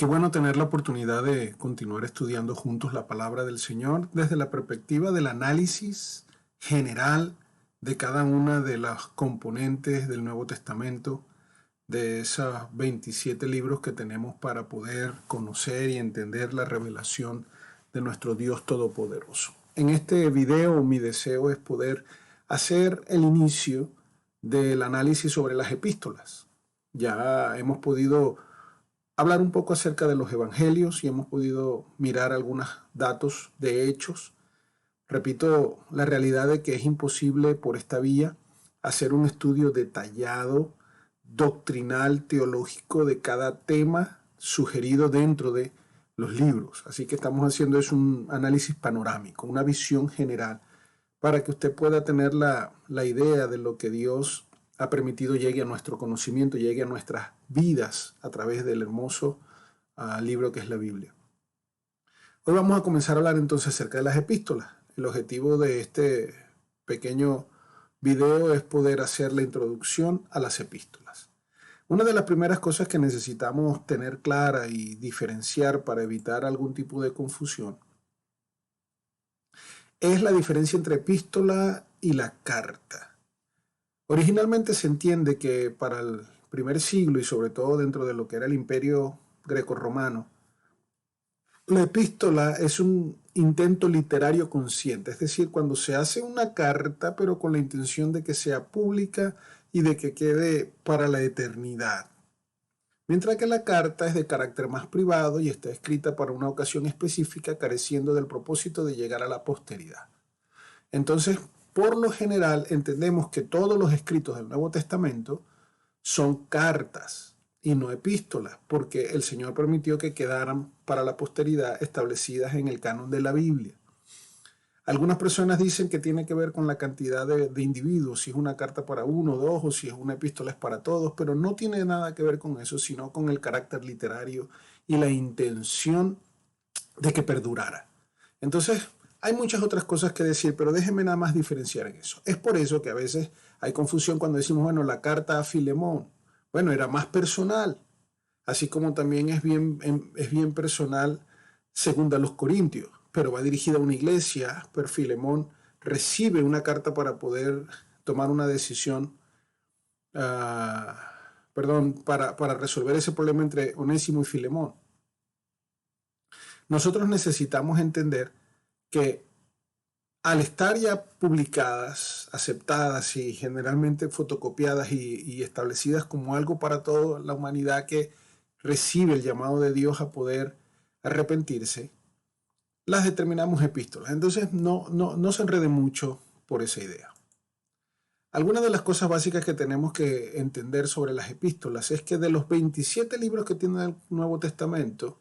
Qué bueno tener la oportunidad de continuar estudiando juntos la palabra del Señor desde la perspectiva del análisis general de cada una de las componentes del Nuevo Testamento, de esos 27 libros que tenemos para poder conocer y entender la revelación de nuestro Dios Todopoderoso. En este video mi deseo es poder hacer el inicio del análisis sobre las epístolas. Ya hemos podido hablar un poco acerca de los evangelios y hemos podido mirar algunos datos de hechos. Repito, la realidad de que es imposible por esta vía hacer un estudio detallado, doctrinal, teológico de cada tema sugerido dentro de los libros. Así que estamos haciendo es un análisis panorámico, una visión general, para que usted pueda tener la idea de lo que Dios ha permitido llegue a nuestro conocimiento, llegue a nuestras vidas a través del hermoso libro que es la Biblia. Hoy vamos a comenzar a hablar entonces acerca de las epístolas. El objetivo de este pequeño video es poder hacer la introducción a las epístolas. Una de las primeras cosas que necesitamos tener clara y diferenciar para evitar algún tipo de confusión es la diferencia entre epístola y la carta. Originalmente se entiende que para el primer siglo y sobre todo dentro de lo que era el imperio grecorromano, la epístola es un intento literario consciente, es decir, cuando se hace una carta pero con la intención de que sea pública y de que quede para la eternidad. Mientras que la carta es de carácter más privado y está escrita para una ocasión específica, careciendo del propósito de llegar a la posteridad. Entonces, por lo general, entendemos que todos los escritos del Nuevo Testamento son cartas y no epístolas, porque el Señor permitió que quedaran para la posteridad establecidas en el canon de la Biblia. Algunas personas dicen que tiene que ver con la cantidad de individuos, si es una carta para uno, dos, o si es una epístola es para todos, pero no tiene nada que ver con eso, sino con el carácter literario y la intención de que perdurara. Entonces, hay muchas otras cosas que decir, pero déjenme nada más diferenciar en eso. Es por eso que a veces hay confusión cuando decimos, bueno, la carta a Filemón, bueno, era más personal, así como también es bien personal segunda a los Corintios, pero va dirigida a una iglesia, pero Filemón recibe una carta para poder tomar una decisión, para resolver ese problema entre Onésimo y Filemón. Nosotros necesitamos entender que al estar ya publicadas, aceptadas y generalmente fotocopiadas y establecidas como algo para toda la humanidad que recibe el llamado de Dios a poder arrepentirse, las determinamos epístolas. Entonces no se enrede mucho por esa idea. Algunas de las cosas básicas que tenemos que entender sobre las epístolas es que de los 27 libros que tiene el Nuevo Testamento,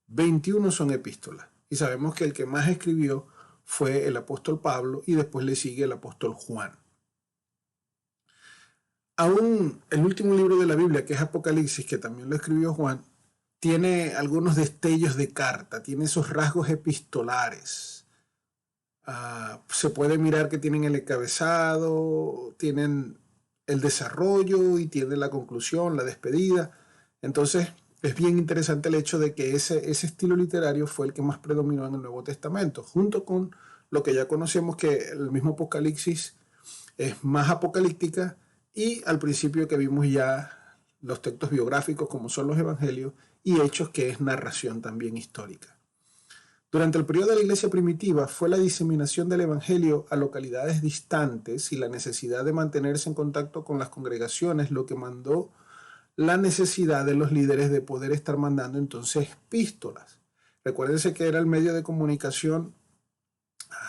21 son epístolas. Y sabemos que el que más escribió fue el apóstol Pablo y después le sigue el apóstol Juan. Aún el último libro de la Biblia, que es Apocalipsis, que también lo escribió Juan, tiene algunos destellos de carta, tiene esos rasgos epistolares. Se puede mirar que tienen el encabezado, tienen el desarrollo y tienen la conclusión, la despedida. Entonces, es bien interesante el hecho de que ese estilo literario fue el que más predominó en el Nuevo Testamento, junto con lo que ya conocemos que el mismo Apocalipsis es más apocalíptica y al principio que vimos ya los textos biográficos como son los evangelios y Hechos, que es narración también histórica. Durante el periodo de la iglesia primitiva fue la diseminación del evangelio a localidades distantes y la necesidad de mantenerse en contacto con las congregaciones lo que mandó la necesidad de los líderes de poder estar mandando entonces epístolas. Recuérdense que era el medio de comunicación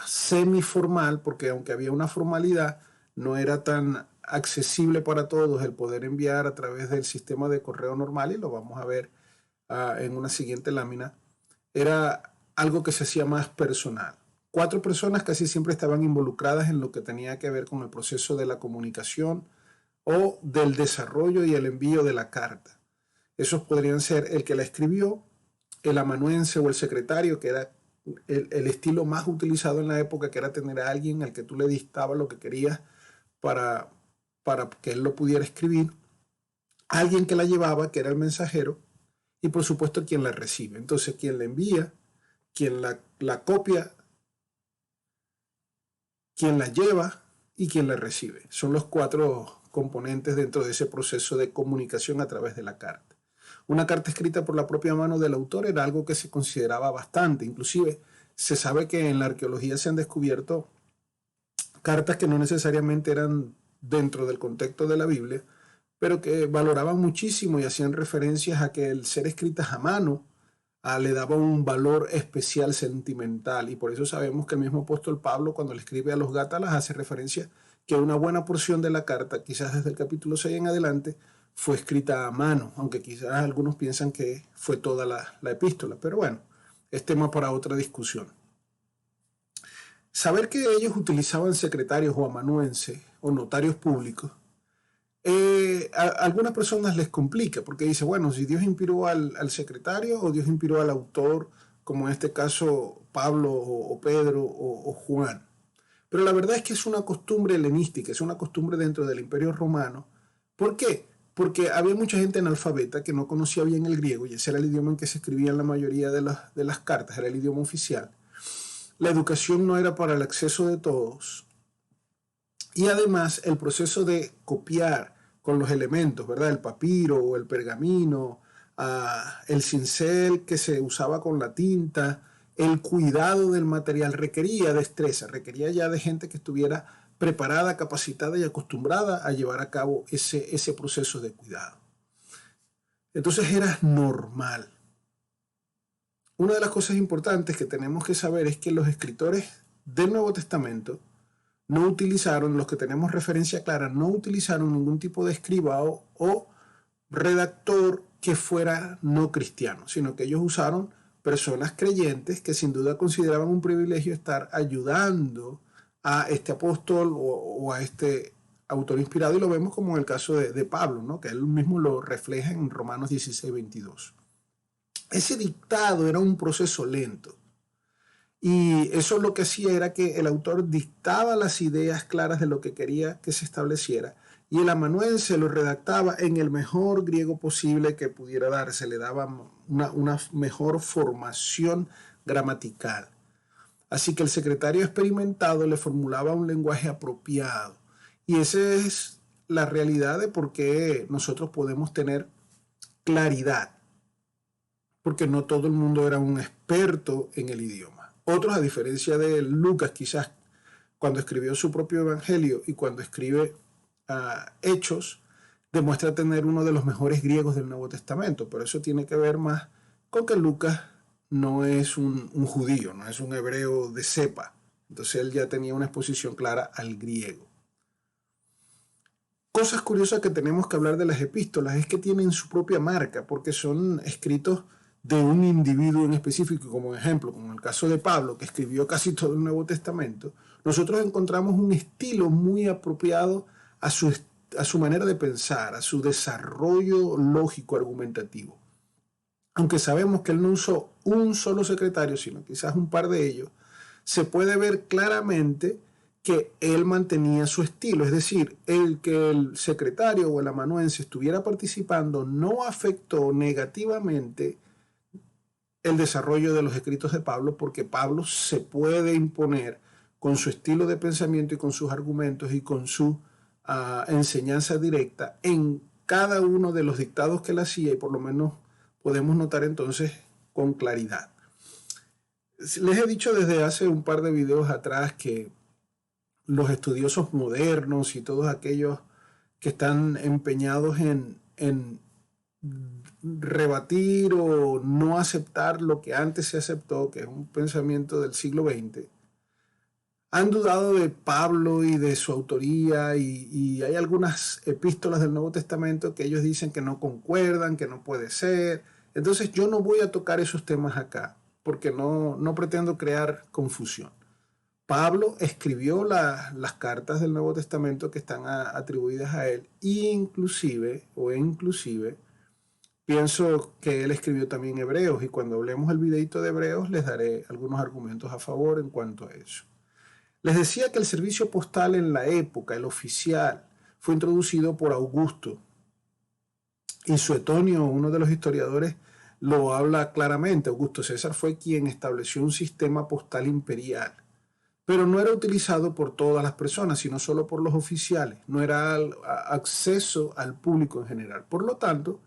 semiformal, porque aunque había una formalidad, no era tan accesible para todos el poder enviar a través del sistema de correo normal, y lo vamos a ver en una siguiente lámina. Era algo que se hacía más personal. 4 personas casi siempre estaban involucradas en lo que tenía que ver con el proceso de la comunicación o del desarrollo y el envío de la carta. Esos podrían ser el que la escribió, el amanuense o el secretario, que era el estilo más utilizado en la época, que era tener a alguien al que tú le dictabas lo que querías para que él lo pudiera escribir, alguien que la llevaba, que era el mensajero, y por supuesto quien la recibe. Entonces, quien la envía, quien la copia, quien la lleva y quien la recibe. Son los cuatro componentes dentro de ese proceso de comunicación a través de la carta. Una carta escrita por la propia mano del autor era algo que se consideraba bastante. Inclusive se sabe que en la arqueología se han descubierto cartas que no necesariamente eran dentro del contexto de la Biblia, pero que valoraban muchísimo y hacían referencias a que el ser escritas a mano le daba un valor especial sentimental. Y por eso sabemos que el mismo apóstol Pablo, cuando le escribe a los Gálatas, hace referencia que una buena porción de la carta, quizás desde el capítulo 6 en adelante, fue escrita a mano, aunque quizás algunos piensan que fue toda la epístola. Pero bueno, es tema para otra discusión. Saber que ellos utilizaban secretarios o amanuenses o notarios públicos, a algunas personas les complica porque dice, bueno, si Dios inspiró al secretario o Dios inspiró al autor, como en este caso Pablo o Pedro o Juan. Pero la verdad es que es una costumbre helenística, es una costumbre dentro del Imperio Romano. ¿Por qué? Porque había mucha gente analfabeta que no conocía bien el griego y ese era el idioma en que se escribían la mayoría de las cartas, era el idioma oficial. La educación no era para el acceso de todos. Y además el proceso de copiar con los elementos, ¿verdad? El papiro o el pergamino, el cincel que se usaba con la tinta, el cuidado del material requería destreza, requería ya de gente que estuviera preparada, capacitada y acostumbrada a llevar a cabo ese proceso de cuidado. Entonces era normal. Una de las cosas importantes que tenemos que saber es que los escritores del Nuevo Testamento no utilizaron, los que tenemos referencia clara, no utilizaron ningún tipo de escriba o redactor que fuera no cristiano, sino que ellos usaron personas creyentes que sin duda consideraban un privilegio estar ayudando a este apóstol o a este autor inspirado, y lo vemos como en el caso de Pablo, ¿no? Que él mismo lo refleja en Romanos 16, 22. Ese dictado era un proceso lento. Y eso lo que hacía era que el autor dictaba las ideas claras de lo que quería que se estableciera y el amanuense lo redactaba en el mejor griego posible que pudiera darse, le daba una mejor formación gramatical. Así que el secretario experimentado le formulaba un lenguaje apropiado. Y esa es la realidad de por qué nosotros podemos tener claridad, porque no todo el mundo era un experto en el idioma. Otros, a diferencia de Lucas, quizás cuando escribió su propio evangelio y cuando escribe Hechos, demuestra tener uno de los mejores griegos del Nuevo Testamento. Pero eso tiene que ver más con que Lucas no es un judío, no es un hebreo de cepa. Entonces él ya tenía una exposición clara al griego. Cosas curiosas que tenemos que hablar de las epístolas es que tienen su propia marca, porque son escritos de un individuo en específico, como ejemplo, como en el caso de Pablo, que escribió casi todo el Nuevo Testamento. Nosotros encontramos un estilo muy apropiado a su manera de pensar, a su desarrollo lógico argumentativo. Aunque sabemos que él no usó un solo secretario, sino quizás un par de ellos, se puede ver claramente que él mantenía su estilo, es decir, el que el secretario o el amanuense estuviera participando no afectó negativamente el desarrollo de los escritos de Pablo, porque Pablo se puede imponer con su estilo de pensamiento y con sus argumentos y con su enseñanza directa en cada uno de los dictados que él hacía, y por lo menos podemos notar entonces con claridad. Les he dicho desde hace un par de videos atrás que los estudiosos modernos y todos aquellos que están empeñados en rebatir o no aceptar lo que antes se aceptó, que es un pensamiento del siglo XX, han dudado de Pablo y de su autoría, y hay algunas epístolas del Nuevo Testamento que ellos dicen que no concuerdan, que no puede ser. Entonces yo no voy a tocar esos temas acá, porque no pretendo crear confusión. Pablo escribió las cartas del Nuevo Testamento que están atribuidas a él, inclusive pienso que él escribió también Hebreos, y cuando hablemos el videito de Hebreos les daré algunos argumentos a favor en cuanto a eso. Les decía que el servicio postal en la época, el oficial, fue introducido por Augusto, y Suetonio, uno de los historiadores, lo habla claramente. Augusto César fue quien estableció un sistema postal imperial, pero no era utilizado por todas las personas, sino solo por los oficiales. No era acceso al público en general. Por lo tanto,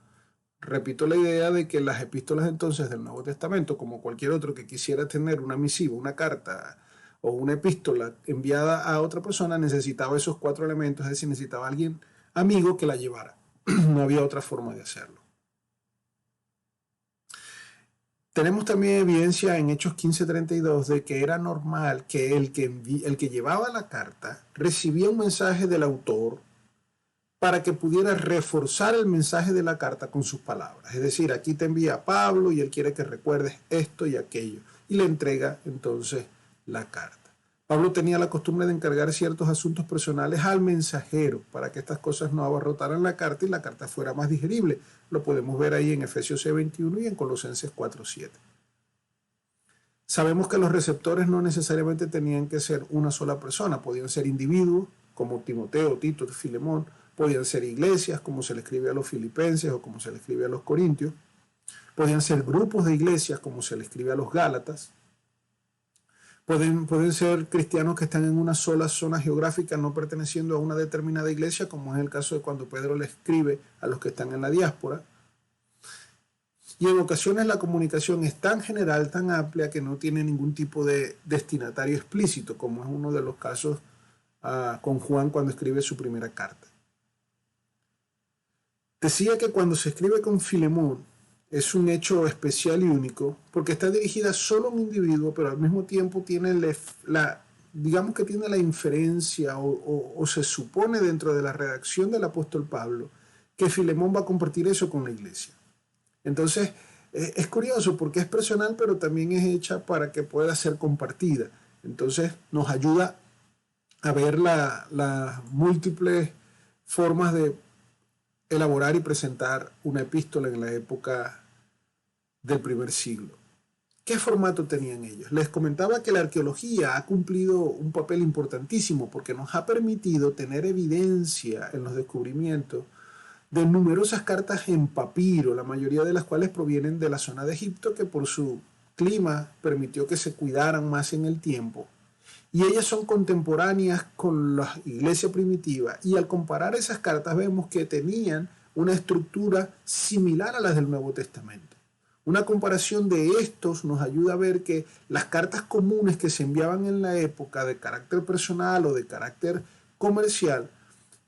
repito la idea de que las epístolas entonces del Nuevo Testamento, como cualquier otro que quisiera tener una misiva, una carta o una epístola enviada a otra persona, necesitaba esos 4 elementos, es decir, necesitaba alguien amigo que la llevara. No había otra forma de hacerlo. Tenemos también evidencia en Hechos 15:32 de que era normal que el que llevaba la carta recibía un mensaje del autor para que pudiera reforzar el mensaje de la carta con sus palabras. Es decir, aquí te envía Pablo y él quiere que recuerdes esto y aquello. Y le entrega entonces la carta. Pablo tenía la costumbre de encargar ciertos asuntos personales al mensajero para que estas cosas no abarrotaran la carta y la carta fuera más digerible. Lo podemos ver ahí en Efesios 6:21 y en Colosenses 4:7. Sabemos que los receptores no necesariamente tenían que ser una sola persona, podían ser individuos como Timoteo, Tito, Filemón, podían ser iglesias como se le escribe a los filipenses o como se le escribe a los corintios, podían ser grupos de iglesias como se le escribe a los gálatas, pueden ser cristianos que están en una sola zona geográfica no perteneciendo a una determinada iglesia, como es el caso de cuando Pedro le escribe a los que están en la diáspora. Y en ocasiones la comunicación es tan general, tan amplia, que no tiene ningún tipo de destinatario explícito, como es uno de los casos con Juan cuando escribe su primera carta. Decía que cuando se escribe con Filemón es un hecho especial y único porque está dirigida solo a un individuo, pero al mismo tiempo tiene digamos que tiene la inferencia o se supone dentro de la redacción del apóstol Pablo que Filemón va a compartir eso con la iglesia. Entonces, es curioso porque es personal, pero también es hecha para que pueda ser compartida. Entonces, nos ayuda a ver las múltiples formas de elaborar y presentar una epístola en la época del primer siglo. ¿Qué formato tenían ellos? Les comentaba que la arqueología ha cumplido un papel importantísimo porque nos ha permitido tener evidencia en los descubrimientos de numerosas cartas en papiro, la mayoría de las cuales provienen de la zona de Egipto, que por su clima permitió que se cuidaran más en el tiempo. Y ellas son contemporáneas con la iglesia primitiva. Y al comparar esas cartas vemos que tenían una estructura similar a las del Nuevo Testamento. Una comparación de estos nos ayuda a ver que las cartas comunes que se enviaban en la época de carácter personal o de carácter comercial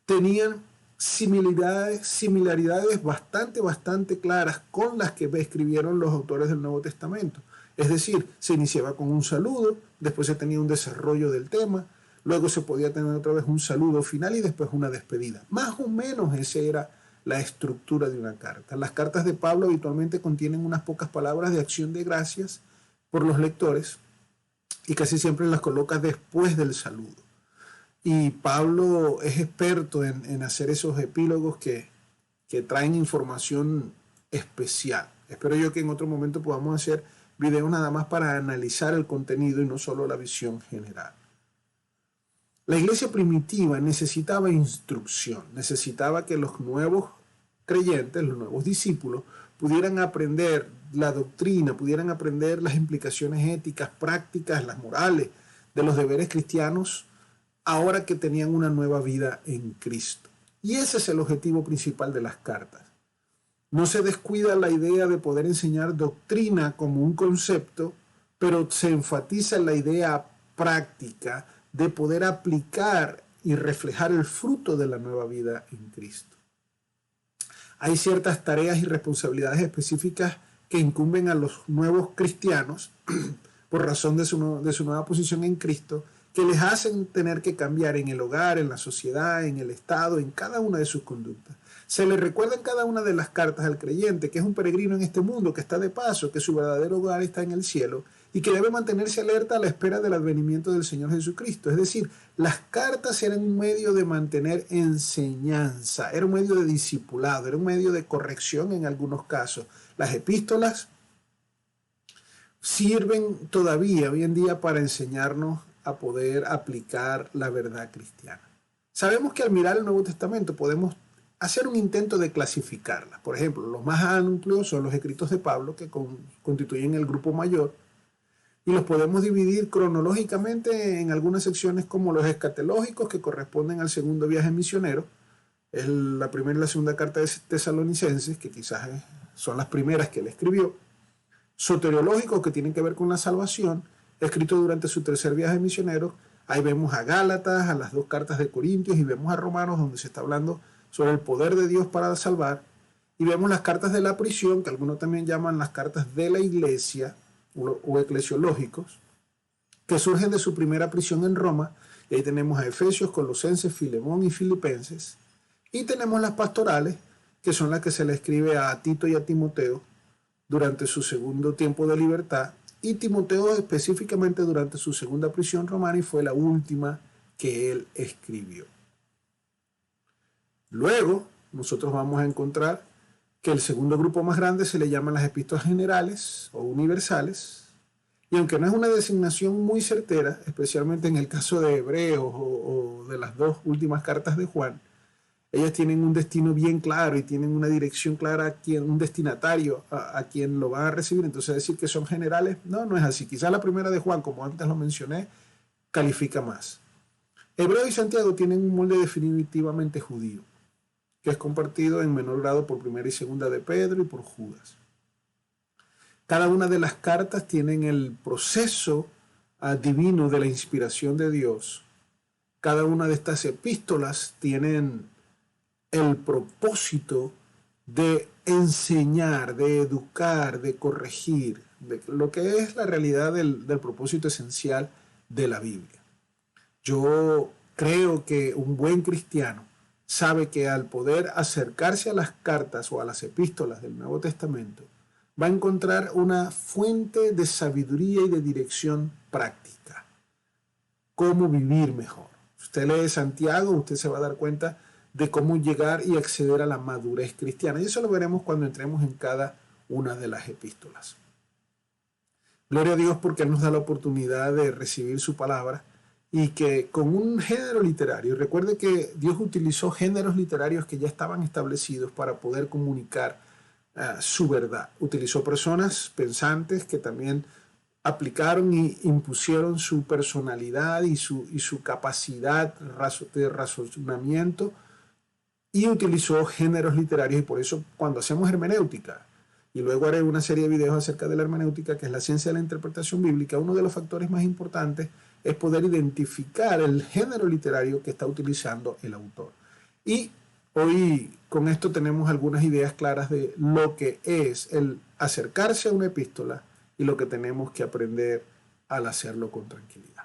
tenían similaridades bastante claras con las que escribieron los autores del Nuevo Testamento. Es decir, se iniciaba con un saludo, después se tenía un desarrollo del tema, luego se podía tener otra vez un saludo final y después una despedida. Más o menos esa era la estructura de una carta. Las cartas de Pablo habitualmente contienen unas pocas palabras de acción de gracias por los lectores y casi siempre las coloca después del saludo. Y Pablo es experto en hacer esos epílogos que traen información especial. Espero yo que en otro momento podamos hacer videos nada más para analizar el contenido y no solo la visión general. La iglesia primitiva necesitaba instrucción, necesitaba que los nuevos creyentes, los nuevos discípulos, pudieran aprender la doctrina, pudieran aprender las implicaciones éticas, prácticas, las morales de los deberes cristianos, ahora que tenían una nueva vida en Cristo. Y ese es el objetivo principal de las cartas. No se descuida la idea de poder enseñar doctrina como un concepto, pero se enfatiza en la idea práctica de poder aplicar y reflejar el fruto de la nueva vida en Cristo. Hay ciertas tareas y responsabilidades específicas que incumben a los nuevos cristianos por razón de su nueva posición en Cristo, que les hacen tener que cambiar en el hogar, en la sociedad, en el Estado, en cada una de sus conductas. Se le recuerda en cada una de las cartas al creyente que es un peregrino en este mundo, que está de paso, que su verdadero hogar está en el cielo y que debe mantenerse alerta a la espera del advenimiento del Señor Jesucristo. Es decir, las cartas eran un medio de mantener enseñanza, era un medio de discipulado, era un medio de corrección en algunos casos. Las epístolas sirven todavía hoy en día para enseñarnos a poder aplicar la verdad cristiana. Sabemos que al mirar el Nuevo Testamento podemos hacer un intento de clasificarlas. Por ejemplo, los más amplios son los escritos de Pablo, que constituyen el grupo mayor, y los podemos dividir cronológicamente en algunas secciones como los escatológicos, que corresponden al segundo viaje misionero. Es la primera y la segunda carta de Tesalonicenses, que quizás son las primeras que él escribió. Soteriológicos, que tienen que ver con la salvación, escrito durante su tercer viaje misionero. Ahí vemos a Gálatas, a las 2 cartas de Corintios, y vemos a Romanos, donde se está hablando sobre el poder de Dios para salvar. Y vemos las cartas de la prisión, que algunos también llaman las cartas de la iglesia, o eclesiológicos, que surgen de su primera prisión en Roma. Y ahí tenemos a Efesios, Colosenses, Filemón y Filipenses. Y tenemos las pastorales, que son las que se le escribe a Tito y a Timoteo durante su segundo tiempo de libertad, y Timoteo específicamente durante su segunda prisión romana, y fue la última que él escribió. Luego, nosotros vamos a encontrar que el segundo grupo más grande se le llaman las epístolas generales o universales, y aunque no es una designación muy certera, especialmente en el caso de Hebreos o de las 2 últimas cartas de Juan, ellas tienen un destino bien claro y tienen una dirección clara, un destinatario a quien lo van a recibir. Entonces, decir que son generales, no es así. Quizás la primera de Juan, como antes lo mencioné, califica más. Hebreo y Santiago tienen un molde definitivamente judío, que es compartido en menor grado por primera y segunda de Pedro y por Judas. Cada una de las cartas tienen el proceso divino de la inspiración de Dios. Cada una de estas epístolas tienen el propósito de enseñar, de educar, de corregir, de lo que es la realidad del propósito esencial de la Biblia. Yo creo que un buen cristiano sabe que al poder acercarse a las cartas o a las epístolas del Nuevo Testamento, va a encontrar una fuente de sabiduría y de dirección práctica. Cómo vivir mejor. Si usted lee Santiago, usted se va a dar cuenta de cómo llegar y acceder a la madurez cristiana. Y eso lo veremos cuando entremos en cada una de las epístolas. Gloria a Dios porque nos da la oportunidad de recibir su palabra, y que con un género literario, recuerde que Dios utilizó géneros literarios que ya estaban establecidos para poder comunicar su verdad. Utilizó personas pensantes que también aplicaron y impusieron su personalidad y su capacidad de razonamiento, y utilizó géneros literarios. Y por eso cuando hacemos hermenéutica, y luego haré una serie de videos acerca de la hermenéutica, que es la ciencia de la interpretación bíblica, uno de los factores más importantes es poder identificar el género literario que está utilizando el autor. Y hoy con esto tenemos algunas ideas claras de lo que es el acercarse a una epístola y lo que tenemos que aprender al hacerlo con tranquilidad.